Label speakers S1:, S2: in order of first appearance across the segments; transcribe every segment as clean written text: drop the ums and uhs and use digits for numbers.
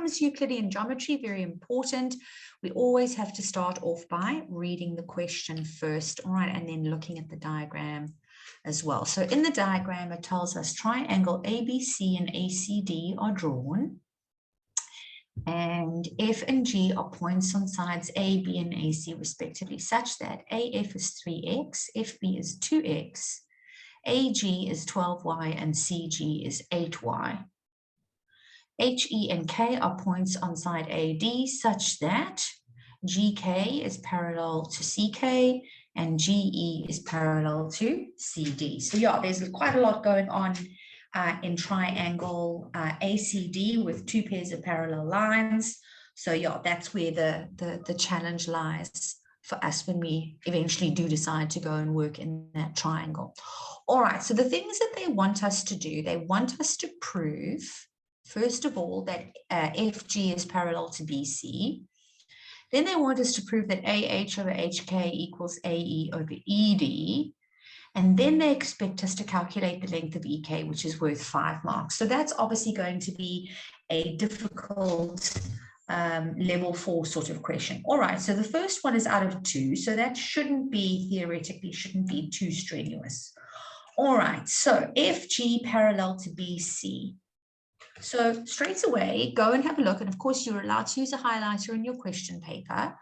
S1: comes Euclidean geometry, very important. We always have to start off by reading the question first, all right, and then looking at the diagram as well. So in the diagram, it tells us triangle ABC and ACD are drawn, and F and G are points on sides A, B, and AC respectively, such that AF is 3x, FB is 2x, AG is 12y, and CG is 8y. HE and K are points on side AD such that GK is parallel to CK and GE is parallel to CD. So yeah, there's quite a lot going on in triangle ACD with two pairs of parallel lines. So yeah, that's where the challenge lies for us when we eventually do decide to go and work in that triangle. All right, so the things that they want us to do, they want us to prove, first of all, that FG is parallel to BC. Then they want us to prove that AH over HK equals AE over ED. And then they expect us to calculate the length of EK, which is worth 5 marks. So that's obviously going to be a difficult level 4 sort of question. All right, so the first one is out of 2. So that theoretically shouldn't be too strenuous. All right, so FG parallel to BC. So straight away, go and have a look. And of course, you're allowed to use a highlighter in your question paper.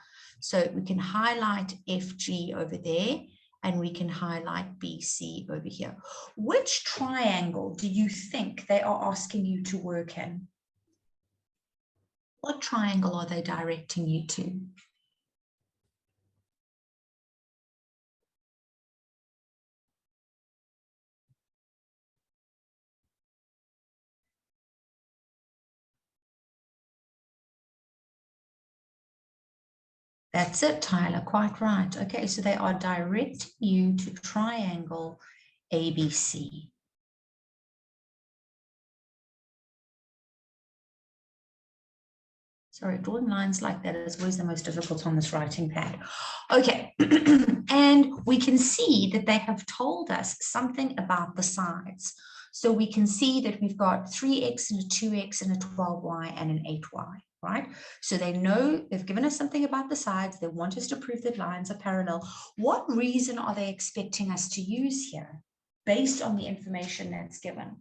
S1: So we can highlight FG over there, and we can highlight BC over here. Which triangle do you think they are asking you to work in? What triangle are they directing you to? That's it, Tyler, quite right. Okay, so they are directing you to triangle ABC. Sorry, drawing lines like that is always the most difficult on this writing pad. Okay, and we can see that they have told us something about the sides. So we can see that we've got 3x and a 2x and a 12y and an 8y. Right? So they know, they've given us something about the sides. They want us to prove that lines are parallel. What reason are they expecting us to use here based on the information that's given?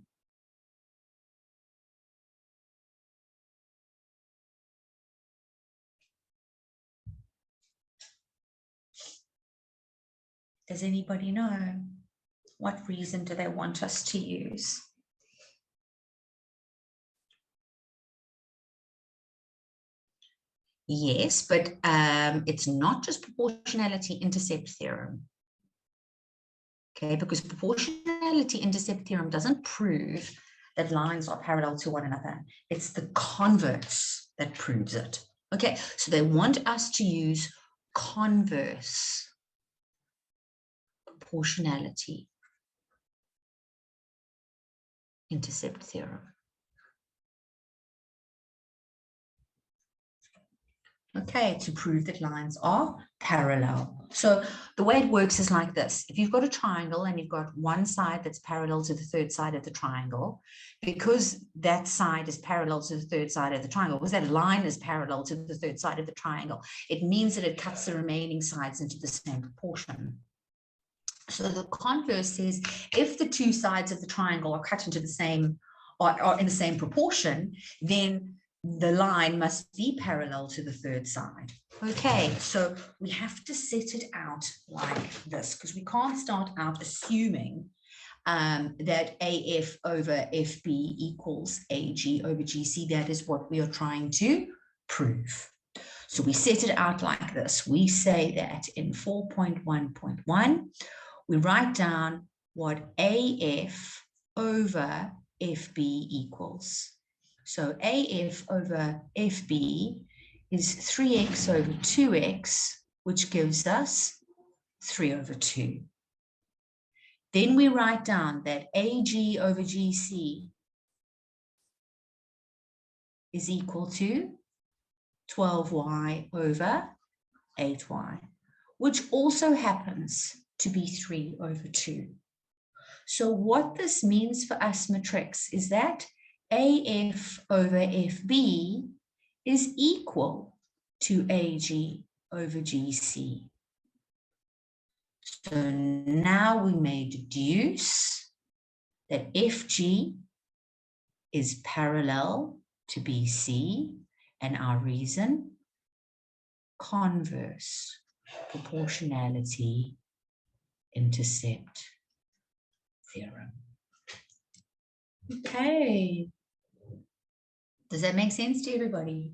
S1: Does anybody know? What reason do they want us to use? Yes, but it's not just proportionality intercept theorem. Okay, because proportionality intercept theorem doesn't prove that lines are parallel to one another. It's the converse that proves it. Okay, so they want us to use converse proportionality intercept theorem. Okay, to prove that lines are parallel. So the way it works is like this. If you've got a triangle and you've got one side that's parallel to the third side of the triangle, because that side is parallel to the third side of the triangle, because that line is parallel to the third side of the triangle, it means that it cuts the remaining sides into the same proportion. So the converse says if the two sides of the triangle are cut into the same, are in the same proportion, then the line must be parallel to the third side. Okay, so we have to set it out like this because we can't start out assuming that AF over FB equals AG over GC. That is what we are trying to prove. So we set it out like this. We say that in 4.1.1, we write down what AF over FB equals. So AF over FB is 3x over 2x, which gives us 3 over 2. Then we write down that AG over GC is equal to 12y over 8y, which also happens to be 3 over 2. So what this means for us matrix is that AF over FB is equal to AG over GC. So now we may deduce that FG is parallel to BC, and our reason, converse, proportionality, intercept theorem. Okay. Does that make sense to everybody?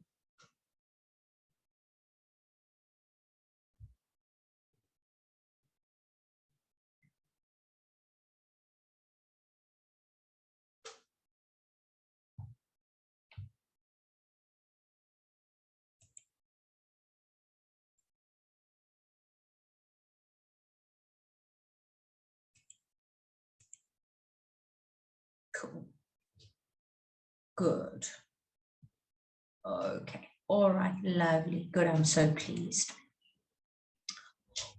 S1: Cool. Good. Okay. All right. Lovely. Good. I'm so pleased.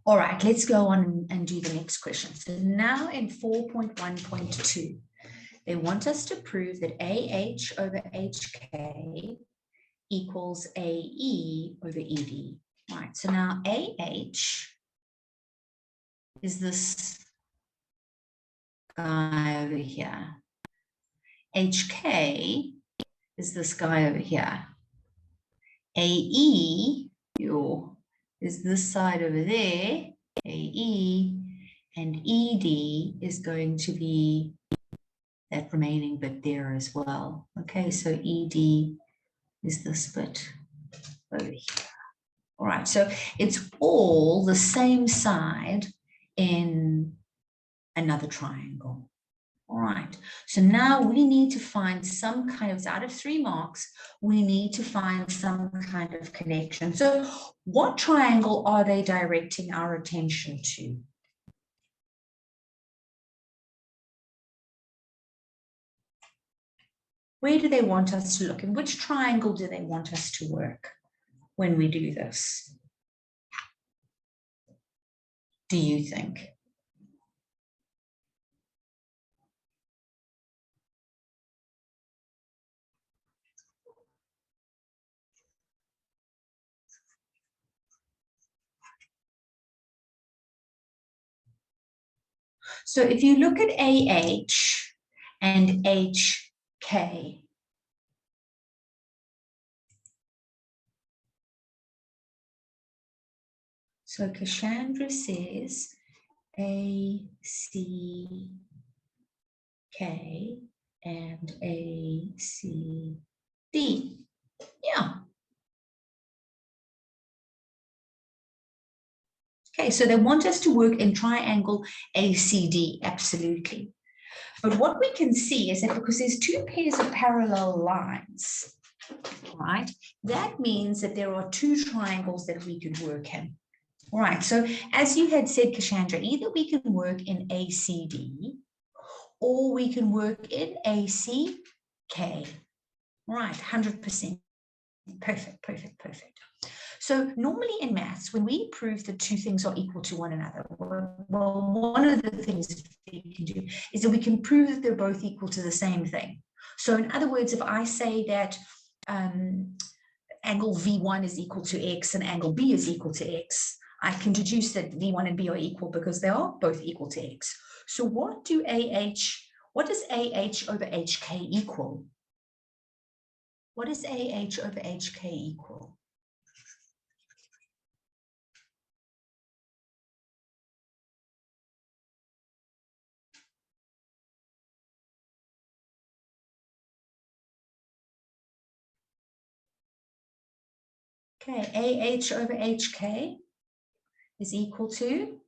S1: All right. Let's go on and do the next question. So now in 4.1.2, they want us to prove that AH over HK equals AE over ED. All right. So now AH is this guy over here. HK is this guy over here. AE is this side over there, AE, and ED is going to be that remaining bit there as well. Okay, so ED is this bit over here. All right, so it's all the same side in another triangle. All right, so now we need to find some kind of, out of 3 marks, we need to find some kind of connection. So what triangle are they directing our attention to? Where do they want us to look? In which triangle do they want us to work when we do this? Do you think? So if you look at AH and HK, so Cassandra says ACK and ACD. Yeah. Okay, so they want us to work in triangle ACD, absolutely. But what we can see is that because there's 2 pairs of parallel lines, right, that means that there are 2 triangles that we could work in. All right, so as you had said, Cassandra, either we can work in ACD or we can work in ACK. Right, 100%. Perfect, perfect, perfect. So normally in maths, when we prove that 2 things are equal to one another, well, one of the things that we can do is that we can prove that they're both equal to the same thing. So in other words, if I say that angle V1 is equal to X and angle B is equal to X, I can deduce that V1 and B are equal because they are both equal to X. So what does AH over HK equal? What does AH over HK equal? Okay, AH over HK is equal to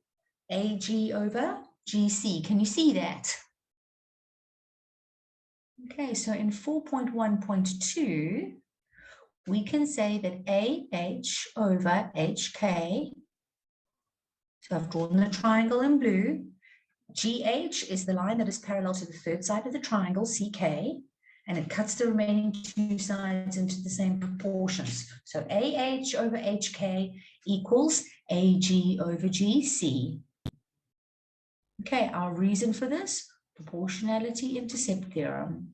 S1: AG over GC. Can you see that? Okay, so in 4.1.2, we can say that AH over HK, so I've drawn the triangle in blue, GH is the line that is parallel to the third side of the triangle, CK, and it cuts the remaining 2 sides into the same proportions. So AH over HK equals AG over GC. Okay, our reason for this, proportionality intercept theorem.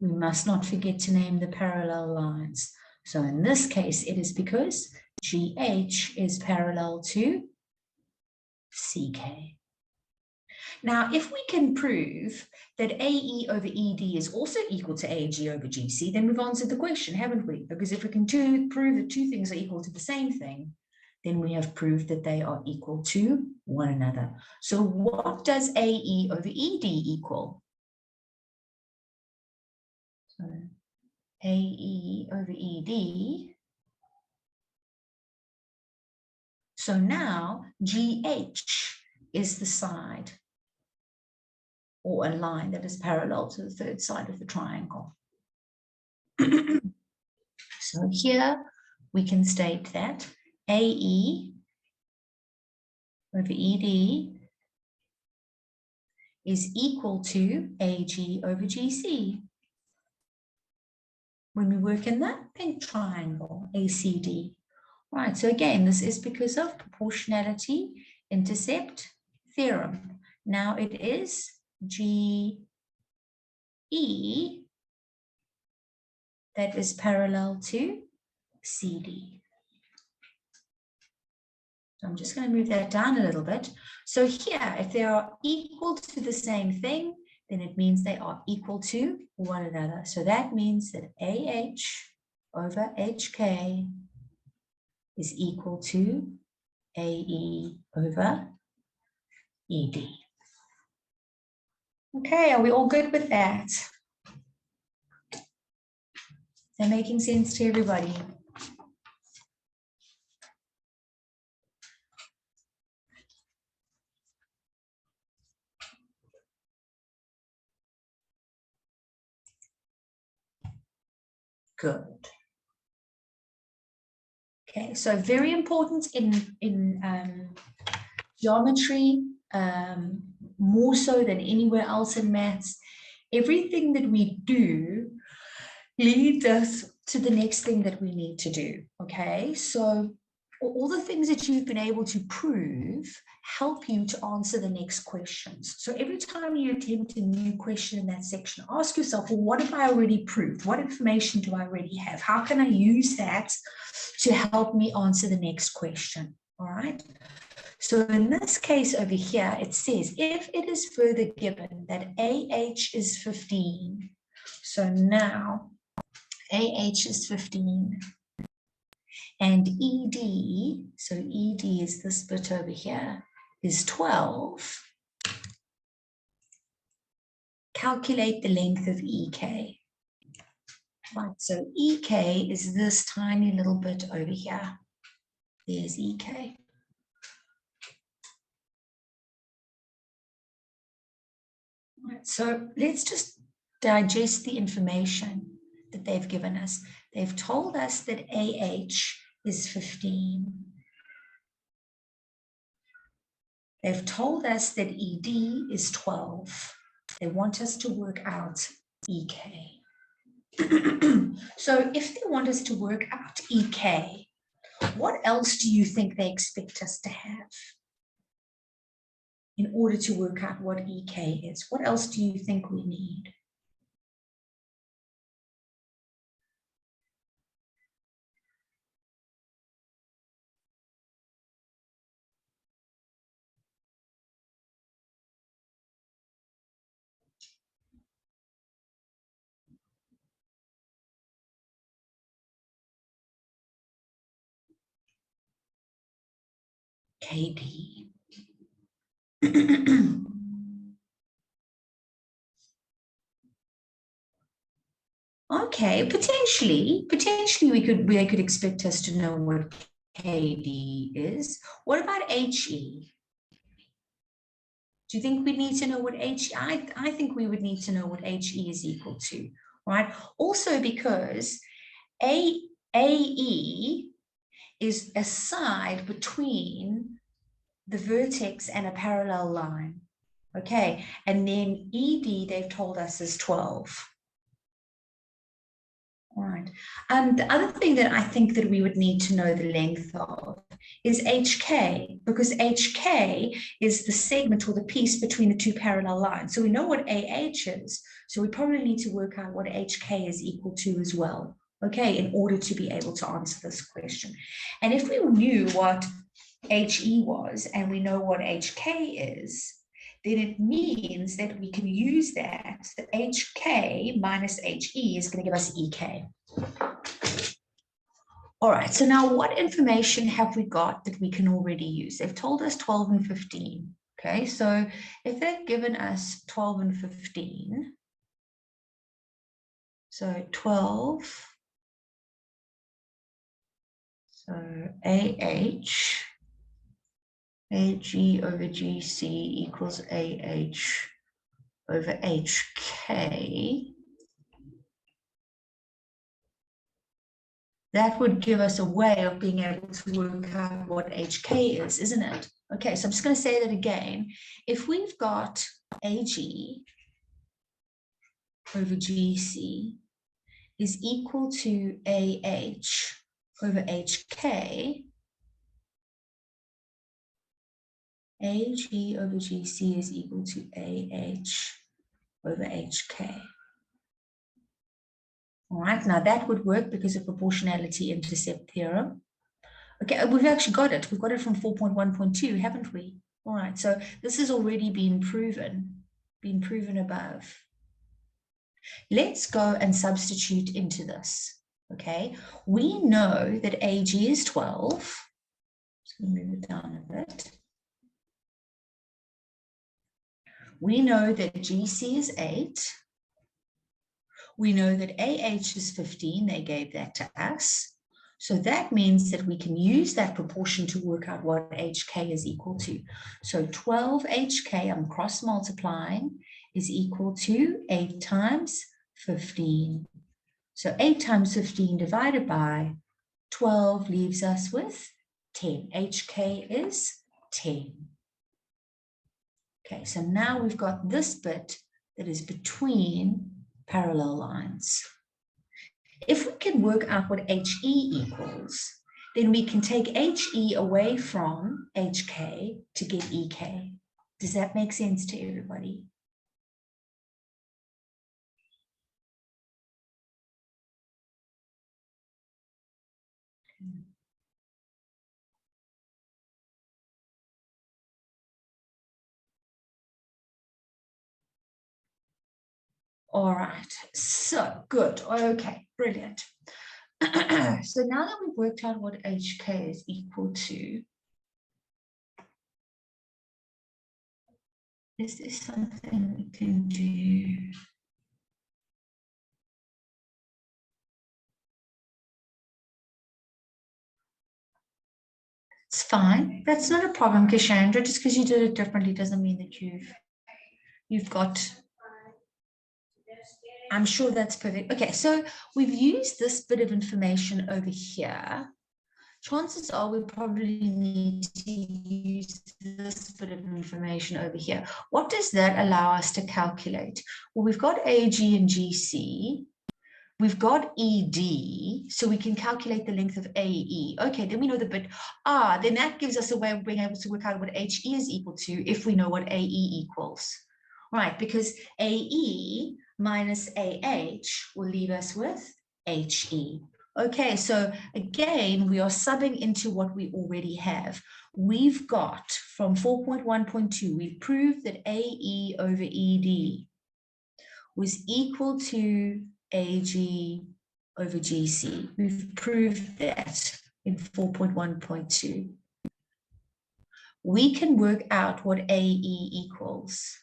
S1: we must not forget to name the parallel lines. So in this case, it is because GH is parallel to CK. Now, if we can prove that AE over ED is also equal to AG over GC, then we've answered the question, haven't we? Because if we can prove that two things are equal to the same thing, then we have proved that they are equal to one another. So what does AE over ED equal? So AE over ED. So now GH is the side or a line that is parallel to the third side of the triangle. So here we can state that AE over ED is equal to AG over GC. When we work in the pink triangle, ACD. Right, so again, this is because of proportionality intercept theorem. Now it is GE that is parallel to CD. So I'm just going to move that down a little bit. So here, if they are equal to the same thing, then it means they are equal to one another. So that means that AH over HK is equal to AE over ED. Okay, are we all good with that? Is that making sense to everybody? Good. Okay, so very important in geometry, more so than anywhere else in maths. Everything that we do leads us to the next thing that we need to do. Okay, so all the things that you've been able to prove help you to answer the next questions. So every time you attempt a new question in that section, ask yourself, well, what have I already proved? What information do I already have? How can I use that to help me answer the next question? All right. So in this case over here, it says, if it is further given that AH is 15, so now AH is 15, and ED, so ED is this bit over here, is 12, calculate the length of EK. Right, so EK is this tiny little bit over here. There's EK. Right, so let's just digest the information that they've given us. They've told us that AH is 15. They've told us that ED is 12. They want us to work out EK. So if they want us to work out EK, what else do you think they expect us to have in order to work out what EK is? What else do you think we need? KD. Okay, potentially they could expect us to know what KD is. What about HE? Do you think we need to know what HE? I think we would need to know what HE is equal to, right? Also because AE is a side between the vertex and a parallel line. Okay, and then ED they've told us is 12. All right, right. The other thing that I think that we would need to know the length of is HK, because HK is the segment or the piece between the two parallel lines. So we know what AH is, so we probably need to work out what HK is equal to as well, okay, in order to be able to answer this question. And if we knew what HE was and we know what HK is, then it means that we can use that. So HK minus HE is going to give us EK. All right, so now what information have we got that we can already use? They've told us 12 and 15. Okay, so if they've given us 12 and 15, so 12, so AH, AG over GC equals AH over HK. That would give us a way of being able to work out what HK is, isn't it? Okay, so I'm just going to say that again. If we've got AG over GC is equal to AH over HK, AG over GC is equal to AH over HK. All right, now that would work because of proportionality intercept theorem. Okay, we've actually got it. We've got it from 4.1.2, haven't we? All right, so this has already been proven above. Let's go and substitute into this, okay? We know that AG is 12. Just going to move it down a bit. We know that GC is 8. We know that AH is 15. They gave that to us. So that means that we can use that proportion to work out what HK is equal to. So 12 HK, I'm cross multiplying, is equal to 8 times 15. So 8 times 15 divided by 12 leaves us with 10. HK is 10. Okay, so now we've got this bit that is between parallel lines. If we can work out what HE equals, then we can take HE away from HK to get EK. Does that make sense to everybody? All right, so good. Okay, brilliant. So now that we've worked out what HK is equal to, is there something we can do? It's fine. That's not a problem, Cassandra. Just because you did it differently doesn't mean that you've got. I'm sure that's perfect. Okay, so we've used this bit of information over here. Chances are we probably need to use this bit of information over here. What does that allow us to calculate? Well, we've got AG and GC. We've got ED, so we can calculate the length of AE. Okay, then we know the bit. Then that gives us a way of being able to work out what HE is equal to if we know what AE equals. Right, because AE minus AH will leave us with HE. Okay, so again, we are subbing into what we already have. We've got from 4.1.2, we've proved that AE over ED was equal to AG over GC. We've proved that in 4.1.2. We can work out what AE equals.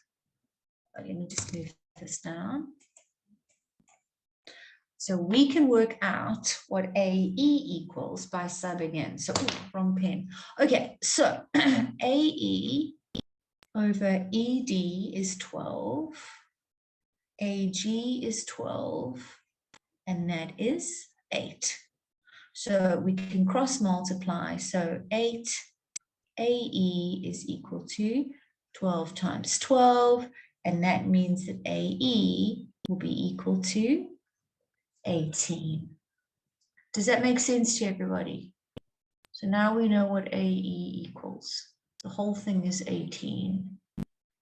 S1: Let me just move this down. So we can work out what AE equals by subbing in. So, wrong pen. Okay, so AE over ED is 12. AG is 12, and that is 8. So we can cross multiply. So 8 AE is equal to 12 times 12, and that means that AE will be equal to 18. Does that make sense to everybody? So now we know what AE equals. The whole thing is 18.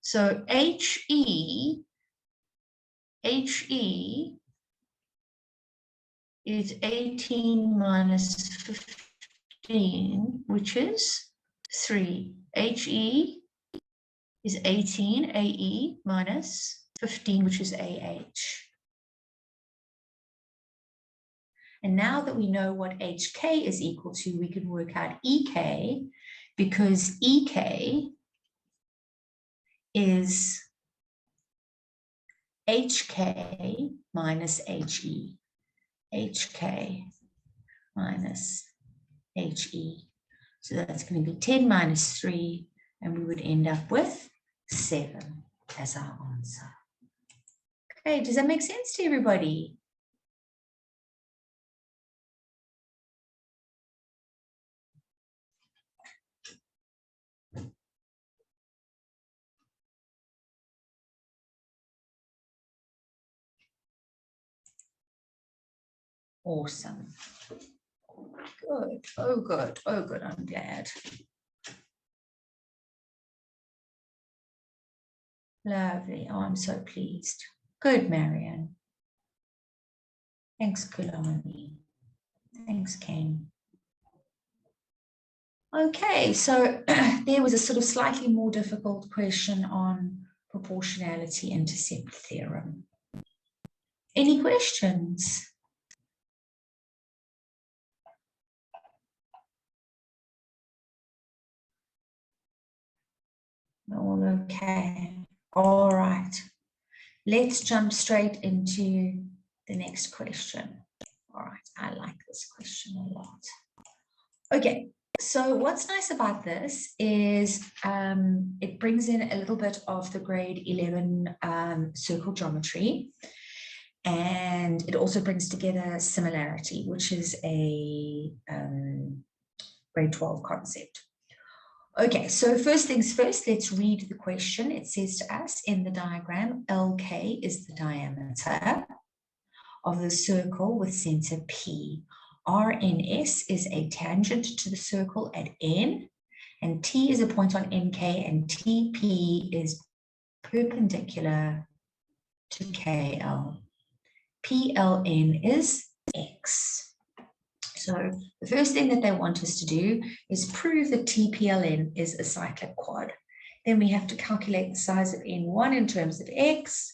S1: So HE is 18 minus 15, which is 3. HE is 18, AE minus 15, which is AH. And now that we know what HK is equal to, we can work out EK, because EK is HK minus HE. HK minus HE. So that's going to be 10 minus 3, and we would end up with 7 as our answer. Okay, does that make sense to everybody? Awesome. Good. Oh, good. Oh, good. I'm glad. Lovely. Oh, I'm so pleased. Good, Marianne. Thanks, Kulani. Thanks, Ken. Okay, so there was a sort of slightly more difficult question on proportionality intercept theorem. Any questions? All okay. All right. Let's jump straight into the next question. All right, I like this question a lot. Okay, so what's nice about this is it brings in a little bit of the grade 11 circle geometry, and it also brings together similarity, which is a grade 12 concept. Okay, so first things first, let's read the question. It says to us in the diagram, LK is the diameter of the circle with center P. RNS is a tangent to the circle at N, and T is a point on NK, and TP is perpendicular to KL. PLN is X. So the first thing that they want us to do is prove that TPLN is a cyclic quad. Then we have to calculate the size of N1 in terms of X.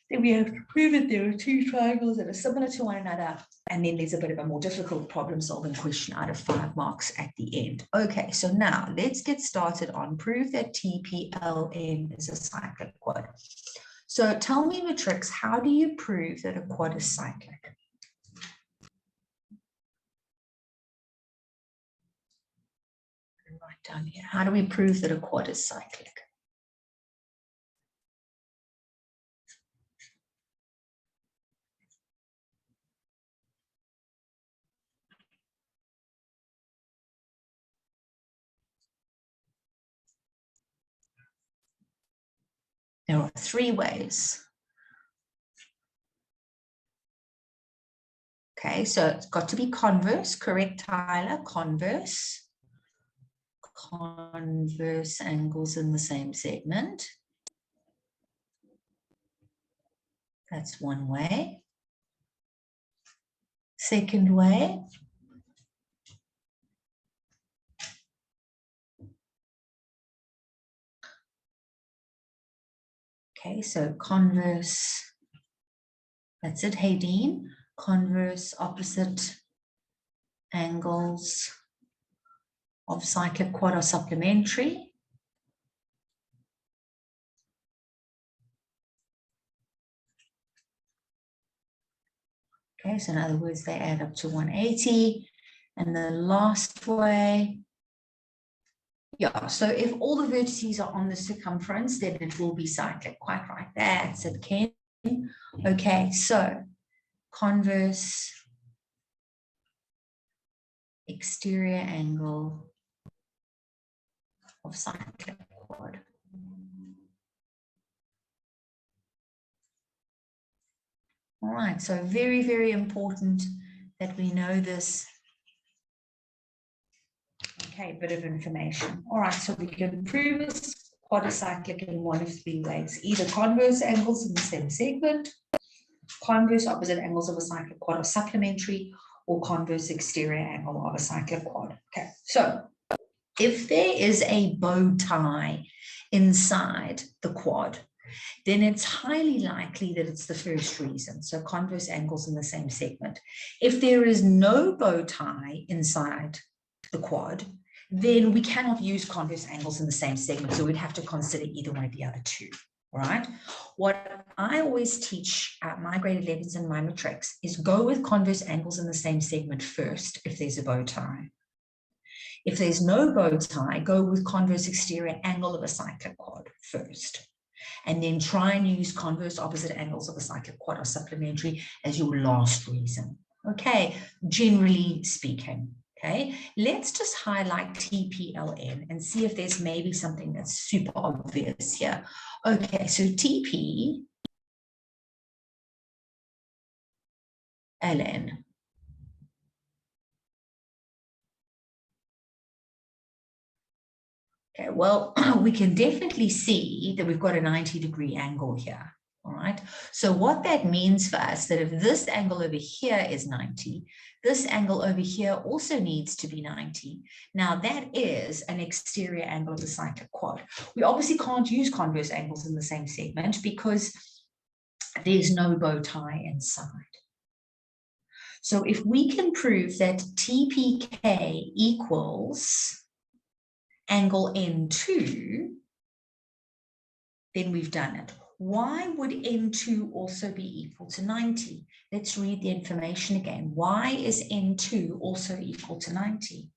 S1: Then we have to prove that there are two triangles that are similar to one another. And then there's a bit of a more difficult problem solving question out of 5 marks at the end. Okay, so now let's get started on prove that TPLN is a cyclic quad. So tell me, Matrix, how do you prove that a quad is cyclic? Right down here. How do we prove that a quad is cyclic? There are 3 ways. Okay, so it's got to be converse, correct, Tyler? Converse. Converse angles in the same segment. That's one way. Second way. Okay, so converse. That's it, Haydeen. Converse opposite angles of cyclic quad are supplementary. Okay, so in other words, they add up to 180. And the last way, yeah, so if all the vertices are on the circumference, then it will be cyclic. Quite right. That's it, Ken. Okay, so converse exterior angle of cyclic quad. All right, so very, very important that we know this? Okay, bit of information. All right, so we can prove this quadricyclic in one of three ways: either converse angles in the same segment, converse opposite angles of a cyclic quad are supplementary, or converse exterior angle of a cyclic quad. Okay, so if there is a bow tie inside the quad, then it's highly likely that it's the first reason. So converse angles in the same segment. If there is no bow tie inside the quad, then we cannot use converse angles in the same segment. So we'd have to consider either one of the other two. All right. What I always teach my grade 11s and my matrics is go with converse angles in the same segment first if there's a bow tie. If there's no bow tie, go with converse exterior angle of a cyclic quad first. And then try and use converse opposite angles of a cyclic quad or supplementary as your last reason. Okay, generally speaking. Okay, let's just highlight TPLN and see if there's maybe something that's super obvious here. Okay, so TPLN. Okay, well, we can definitely see that we've got a 90-degree angle here. All right, so what that means for us, that if this angle over here is 90, this angle over here also needs to be 90. Now that is an exterior angle of the cyclic quad. We obviously can't use converse angles in the same segment because there's no bow tie inside. So if we can prove that TPK equals angle N2, then we've done it. Why would N2 also be equal to 90? Let's read the information again. Why is N2 also equal to 90?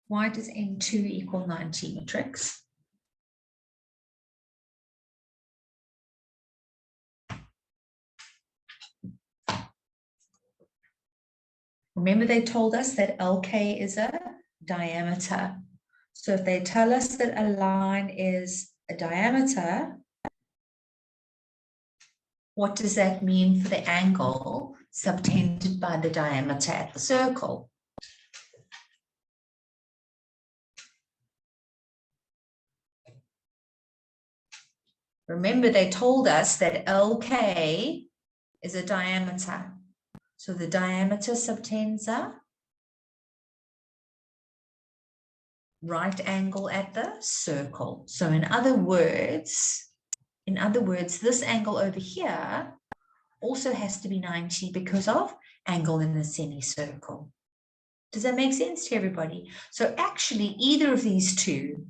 S1: Why does N2 equal 90, Matrix? Remember, they told us that LK is a diameter. So if they tell us that a line is a diameter, what does that mean for the angle subtended by the diameter at the circle? Remember, they told us that LK is a diameter. So the diameter subtends a right angle at the circle. So in other words, this angle over here also has to be 90 because of angle in the semicircle. Does that make sense to everybody? So actually, either of these two,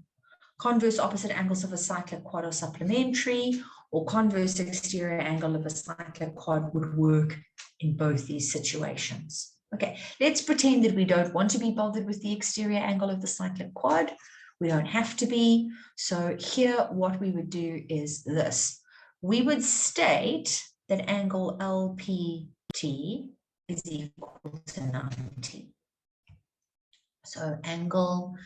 S1: converse opposite angles of a cyclic quad are supplementary, or converse exterior angle of a cyclic quad would work in both these situations. Okay, let's pretend that we don't want to be bothered with the exterior angle of the cyclic quad. We don't have to be. So here, what we would do is this. We would state that angle LPT is equal to 90. So angle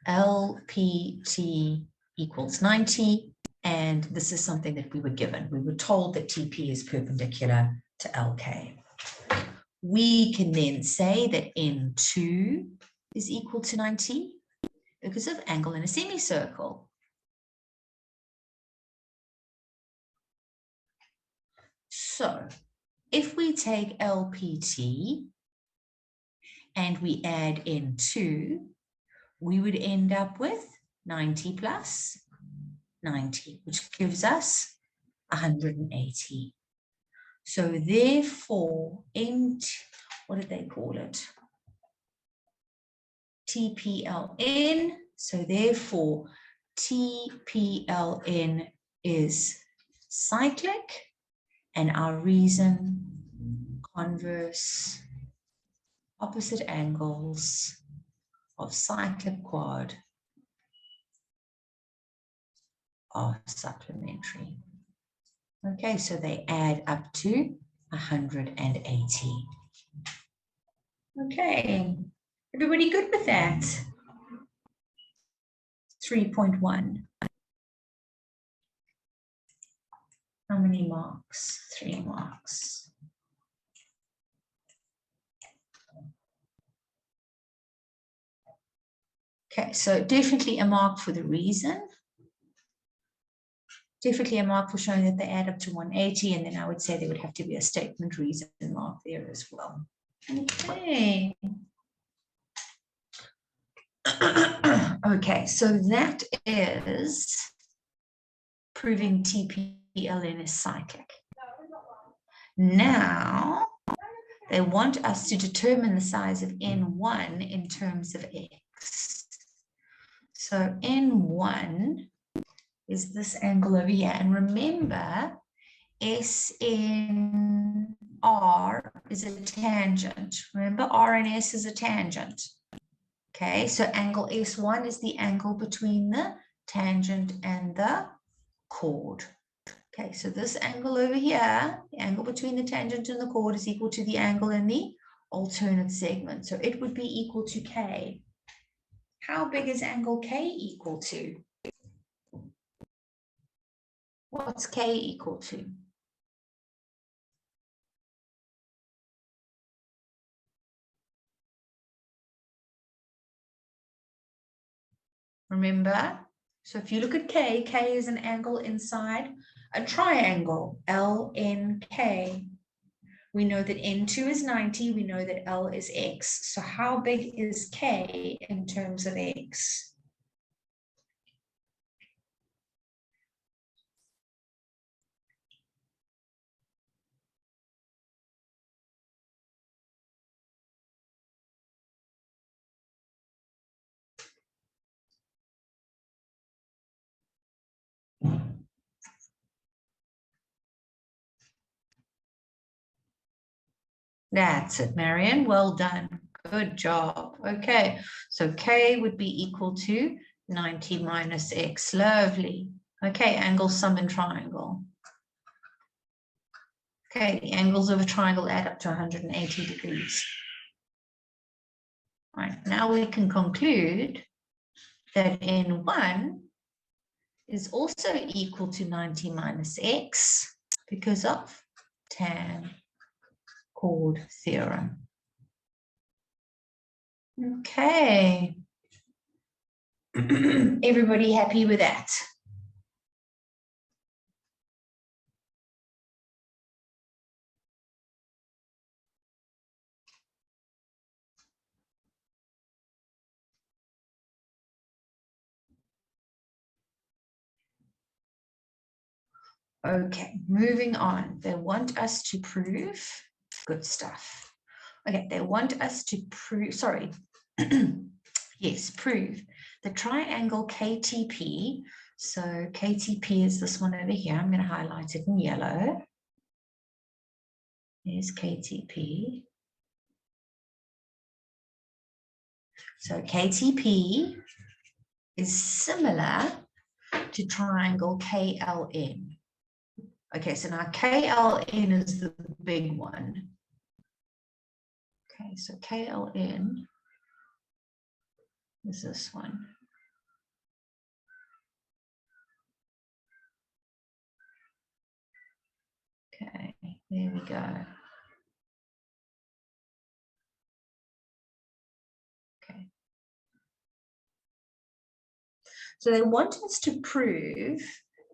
S1: LPT equals 90. And this is something that we were given. We were told that TP is perpendicular to LK. We can then say that N2 is equal to 90 because of angle in a semicircle. So if we take LPT and we add N2, we would end up with 90 plus 90, which gives us 180. So therefore, what did they call it? TPLN. So therefore, TPLN is cyclic, and our reason, converse opposite angles of cyclic quad are supplementary. Okay, so they add up to 180. Okay, everybody good with that? 3.1. How many marks? 3 marks. Okay, so definitely a mark for the reason. Definitely a mark for showing that they add up to 180, and then I would say there would have to be a statement reason mark there as well. Okay. Okay, so that is proving TPLN is cyclic. Now, they want us to determine the size of N1 in terms of X. So N1 is this angle over here. And remember, SNR is a tangent. Remember, R and S is a tangent. Okay, so angle S1 is the angle between the tangent and the chord. Okay, so this angle over here, the angle between the tangent and the chord, is equal to the angle in the alternate segment. So it would be equal to K. How big is angle K equal to? What's K equal to? Remember? So if you look at K, K is an angle inside a triangle, LNK. We know that N2 is 90. We know that L is X. So how big is K in terms of X? That's it, Marion. Well done. Good job. Okay, so K would be equal to 90 minus X. Lovely. Okay, angle, sum, and triangle. Okay, the angles of a triangle add up to 180 degrees. All right, now we can conclude that N1 is also equal to 90 minus X because of tan chord theorem. Okay. Everybody happy with that? Okay, moving on. They want us to prove good stuff. Okay, they want us to prove, sorry, yes, prove the triangle KTP. So KTP is this one over here. I'm going to highlight it in yellow. Here's KTP. So KTP is similar to triangle KLN. Okay, so now KLN is the big one. Okay, so KLN is this one. Okay, there we go. Okay. So they want us to prove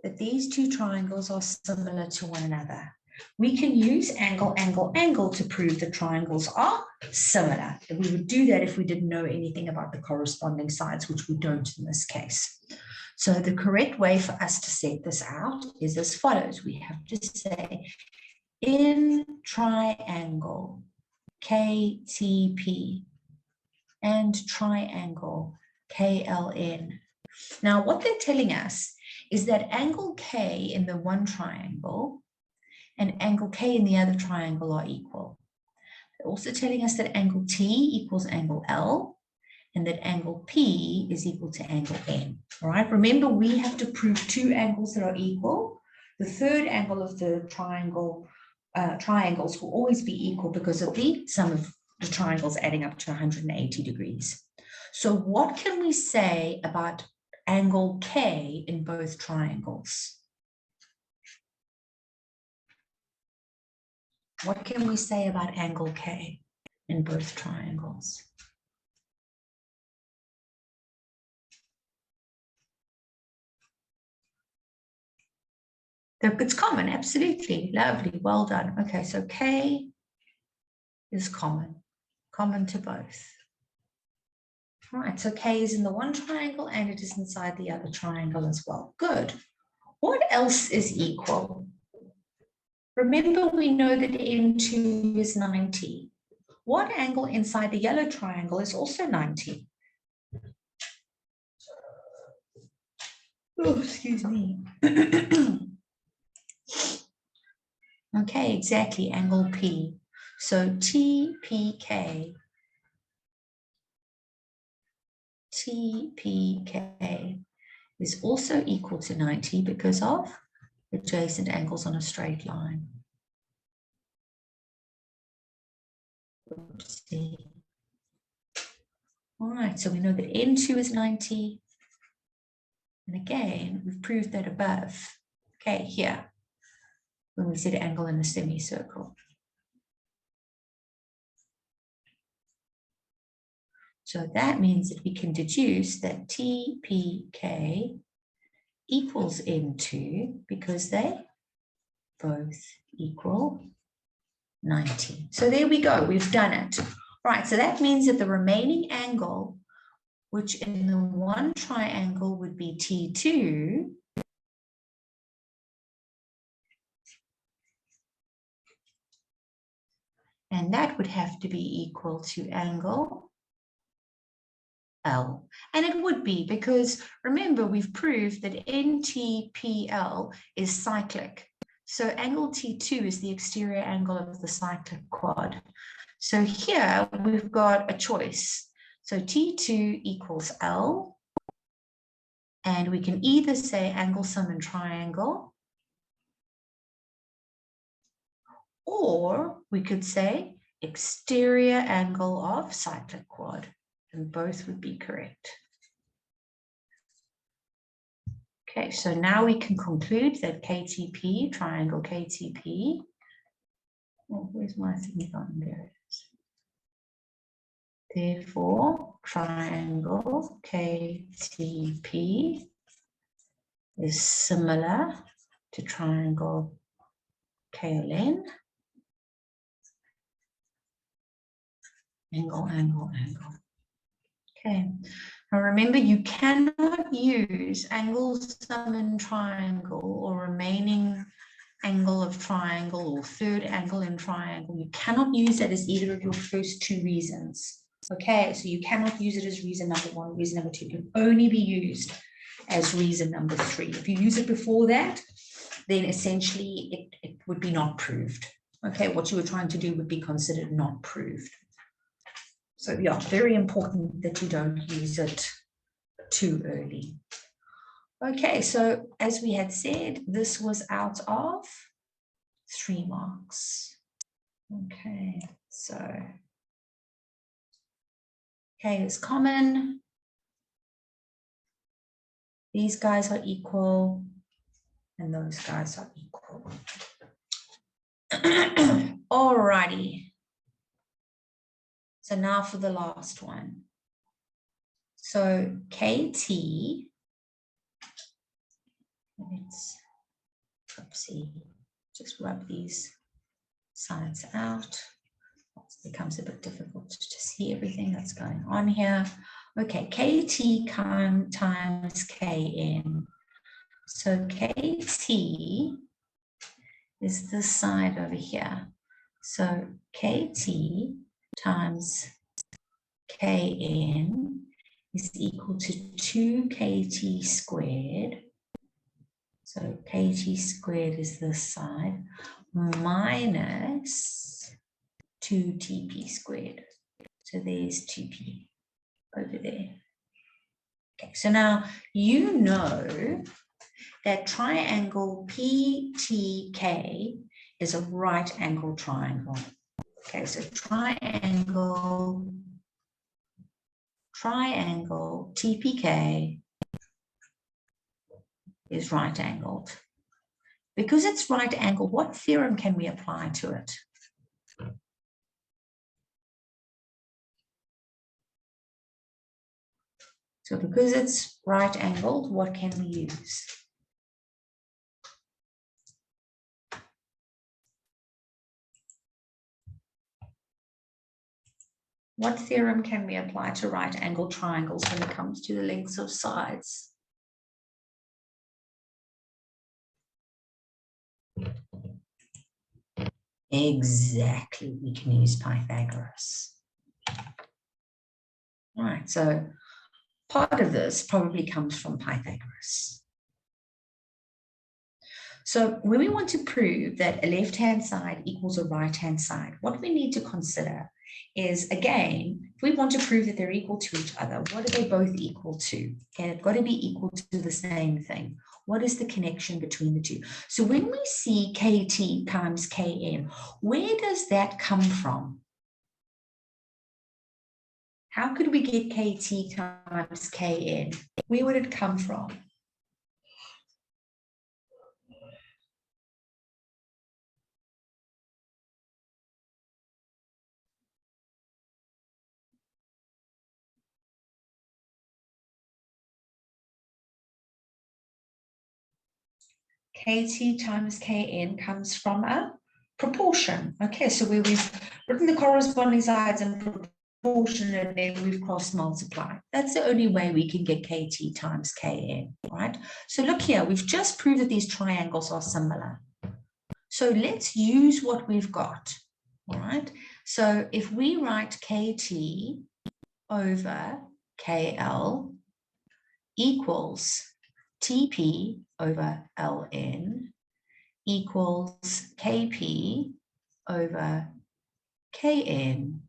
S1: that these two triangles are similar to one another. We can use angle, angle, angle to prove the triangles are similar. And we would do that if we didn't know anything about the corresponding sides, which we don't in this case. So the correct way for us to set this out is as follows. We have to say in triangle KTP and triangle KLN. Now, what they're telling us is that angle K in the one triangle and angle K in the other triangle are equal. They're also telling us that angle T equals angle L and that angle P is equal to angle N. All right, remember we have to prove two angles that are equal. The third angle of the triangles will always be equal because of the sum of the triangles adding up to 180 degrees. So what can we say about angle K in both triangles? What can we say about angle K in both triangles? It's common, absolutely. Lovely, well done. Okay, so K is common to both. All right, so K is in the one triangle and it is inside the other triangle as well. Good. What else is equal? Remember, we know that N2 is 90. What angle inside the yellow triangle is also 90? Oh, excuse me. Okay, exactly, angle P. So TPK is also equal to 90 because of adjacent angles on a straight line. Oopsie. All right, so we know that N2 is 90. And again, we've proved that above. Okay, here, when we said angle in a semicircle. So that means that we can deduce that TPK equals N2 because they both equal 90. So there we go, we've done it. Right, so that means that the remaining angle, which in the one triangle would be T2, and that would have to be equal to angle L. And it would be because, remember, we've proved that NTPL is cyclic. So angle T2 is the exterior angle of the cyclic quad. So here we've got a choice. So T2 equals L. And we can either say angle sum and triangle, or we could say exterior angle of cyclic quad, and both would be correct. Okay, so now we can conclude that KTP, triangle KTP, oh, where's my thing gone? There it is. Therefore, triangle KTP is similar to triangle KLN. Angle, angle, angle. Okay. Now remember, you cannot use angle sum and triangle or remaining angle of triangle or third angle in triangle. You cannot use that as either of your first two reasons. Okay, so you cannot use it as reason number one, reason number two. It can only be used as reason number three. If you use it before that, then essentially it would be not proved. Okay, what you were trying to do would be considered not proved. So yeah, very important that you don't use it too early. Okay, so as we had said, this was out of 3 marks. Okay, so K is common. These guys are equal, and those guys are equal. Alrighty. So now for the last one. So KT, let's, oopsie, just rub these sides out. It becomes a bit difficult to see everything that's going on here. Okay, KT times KN. So KT is this side over here. So KT times Kn is equal to 2KT squared. So KT squared is this side minus 2TP squared. So there's 2P over there. Okay, so now you know that triangle PTK is a right angle triangle. Okay, so triangle TPK is right angled. Because it's right angled, what theorem can we apply to it? So because it's right angled, what can we use? What theorem can we apply to right angled triangles when it comes to the lengths of sides? Exactly, we can use Pythagoras. All right, so part of this probably comes from Pythagoras. So when we want to prove that a left-hand side equals a right-hand side, what we need to consider is, again, if we want to prove that they're equal to each other, what are they both equal to? Okay, they've got to be equal to the same thing. What is the connection between the two? So when we see KT times KN, where does that come from? How could we get KT times KN? Where would it come from? KT times KN comes from a proportion. Okay, so where we've written the corresponding sides in proportion and then we've cross multiplied. That's the only way we can get KT times KN, right? So look here, we've just proved that these triangles are similar. So let's use what we've got, all right? So if we write KT over KL equals TP over LN equals KP over KN,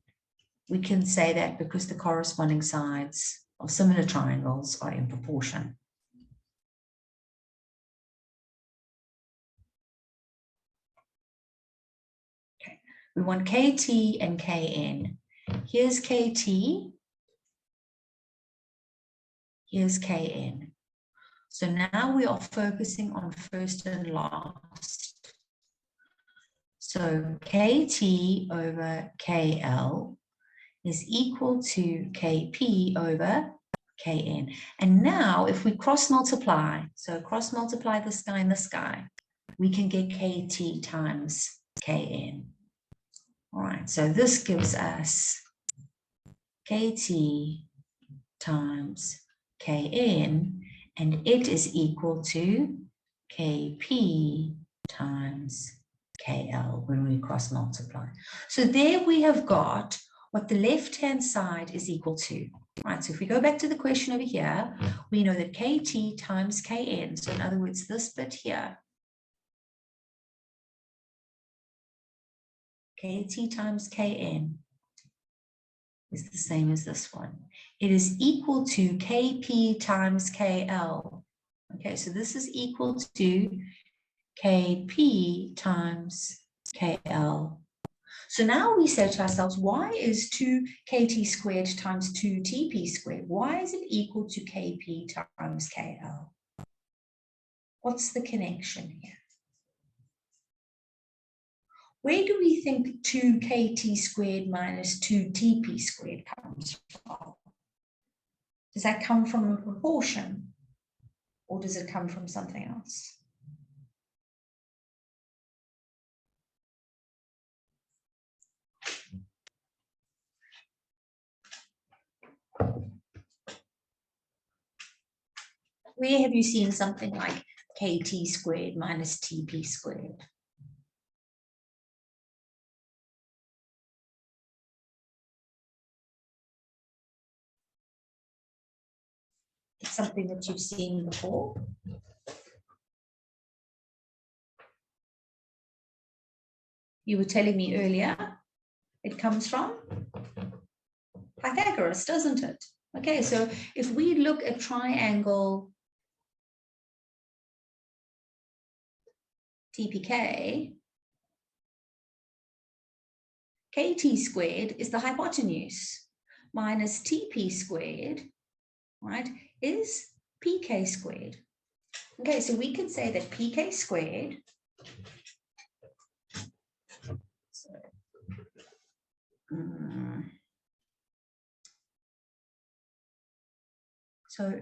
S1: we can say that because the corresponding sides of similar triangles are in proportion. Okay, we want KT and KN. Here's KT, here's KN. So now we are focusing on first and last. So KT over KL is equal to KP over KN. And now if we cross multiply, so cross multiply this guy and this guy, we can get KT times KN. All right, so this gives us KT times KN, and it is equal to KP times KL when we cross multiply. So there we have got what the left-hand side is equal to. Right, so if we go back to the question over here, we know that KT times KN, so in other words, this bit here, KT times KN is the same as this one. It is equal to KP times KL. Okay, so this is equal to KP times KL. So now we say to ourselves, why is 2 KT squared times 2 TP squared? Why is it equal to KP times KL? What's the connection here? Where do we think 2 KT squared minus 2 TP squared comes from? Does that come from a proportion, or does it come from something else? Where have you seen something like KT squared minus TP squared? It's something that you've seen before. You were telling me earlier, it comes from Pythagoras, doesn't it? Okay, so if we look at triangle TPK, KT squared is the hypotenuse minus TP squared, right, is PK squared. Okay, so we could say that pk squared, so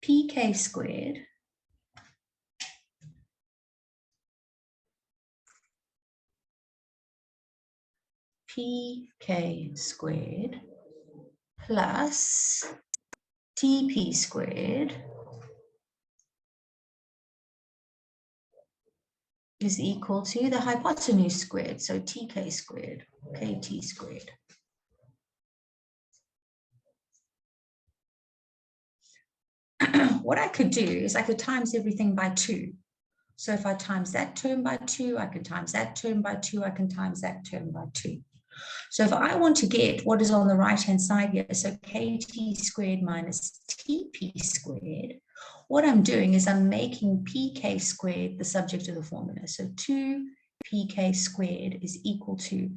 S1: pk squared plus TP squared is equal to the hypotenuse squared, so TK squared, KT squared. What I could do is I could times everything by 2. So if I times that term by 2, I can times that term by 2, I can times that term by 2. So if I want to get what is on the right-hand side here, so KT squared minus TP squared, what I'm doing is I'm making PK squared the subject of the formula. So 2PK squared is equal to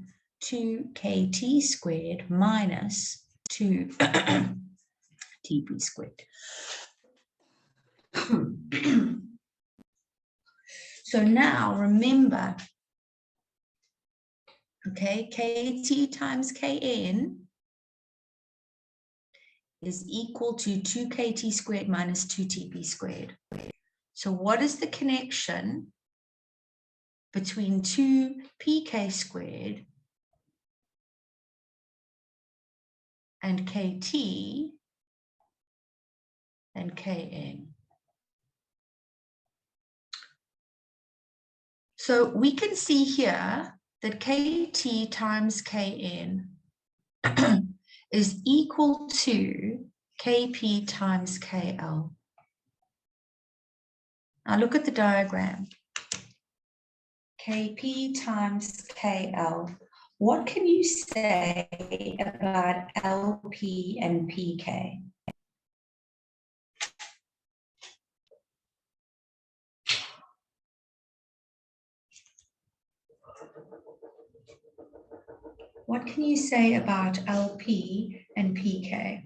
S1: 2KT squared minus 2TP squared. So now remember, okay, KT times KN is equal to 2KT squared minus 2TP squared. So what is the connection between 2PK squared and KT and KN? So we can see here that KT times KN is equal to KP times KL. Now look at the diagram. KP times KL. What can you say about LP and PK? What can you say about LP and PK?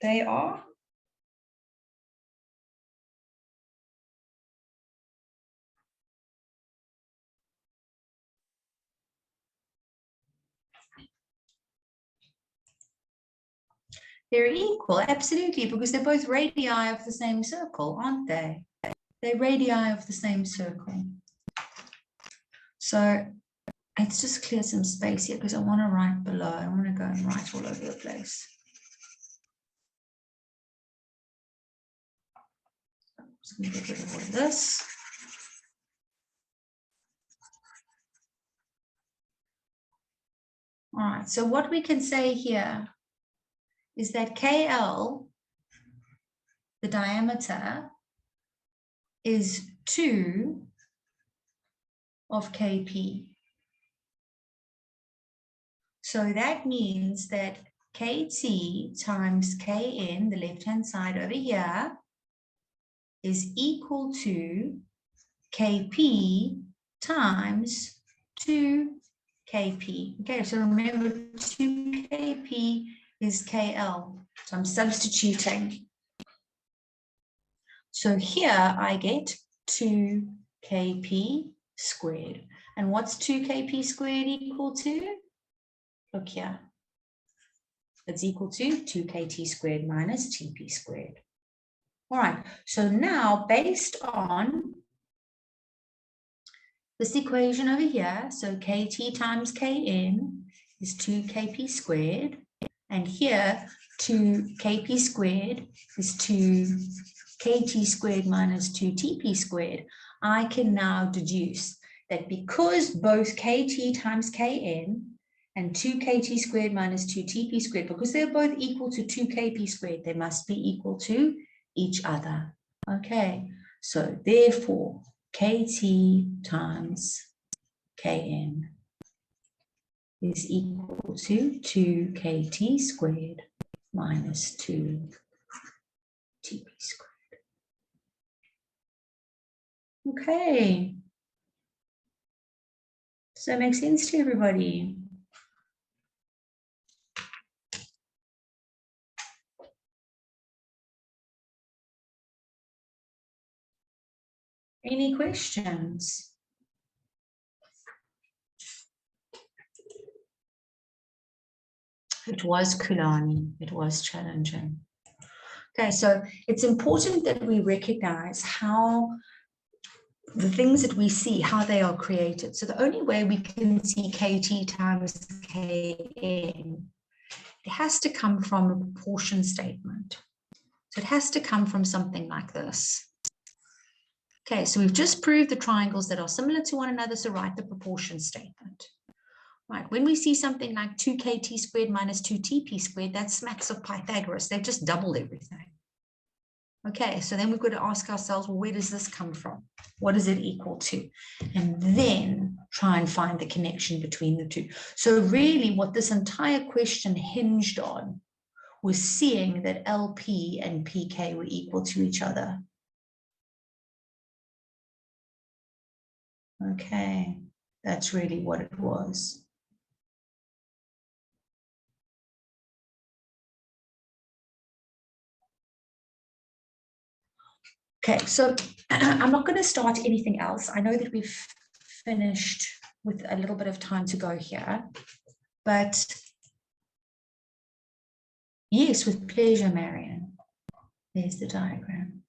S1: They are? They're equal, absolutely, because they're both radii of the same circle, aren't they? They're radii of the same circle. So let's just clear some space here because I want to write below. I want to go and write all over the place. I'm just going to get rid of all of this. All right, so what we can say here is that KL, the diameter, is 2 of KP. So that means that KT times KN, the left-hand side over here, is equal to KP times 2KP. Okay, so remember 2KP is KL. So I'm substituting. So here I get 2KP squared. And what's 2KP squared equal to? Look here. It's equal to 2KT squared minus TP squared. All right, so now based on this equation over here, so KT times KN is 2KP squared, and here 2KP squared is 2KT squared minus 2TP squared. I can now deduce that because both KT times KN and 2KT squared minus 2TP squared, because they're both equal to 2KP squared, they must be equal to each other. Okay, so therefore, KT times KN is equal to 2KT squared minus 2TP squared. Okay. Does that make sense to everybody? Any questions? It was Kulani. It was challenging. Okay, so it's important that we recognize how the things that we see, how they are created. So the only way we can see KT times KN, it has to come from a proportion statement. So it has to come from something like this. Okay, so we've just proved the triangles that are similar to one another, so write the proportion statement. Right, when we see something like 2kt squared minus 2tp squared, that smacks of Pythagoras. They've just doubled everything. Okay, so then we've got to ask ourselves, well, where does this come from? What is it equal to? And then try and find the connection between the two. So really what this entire question hinged on was seeing that LP and PK were equal to each other. Okay, that's really what it was. Okay, so I'm not going to start anything else. I know that we've finished with a little bit of time to go here, but yes, with pleasure, Marion. There's the diagram.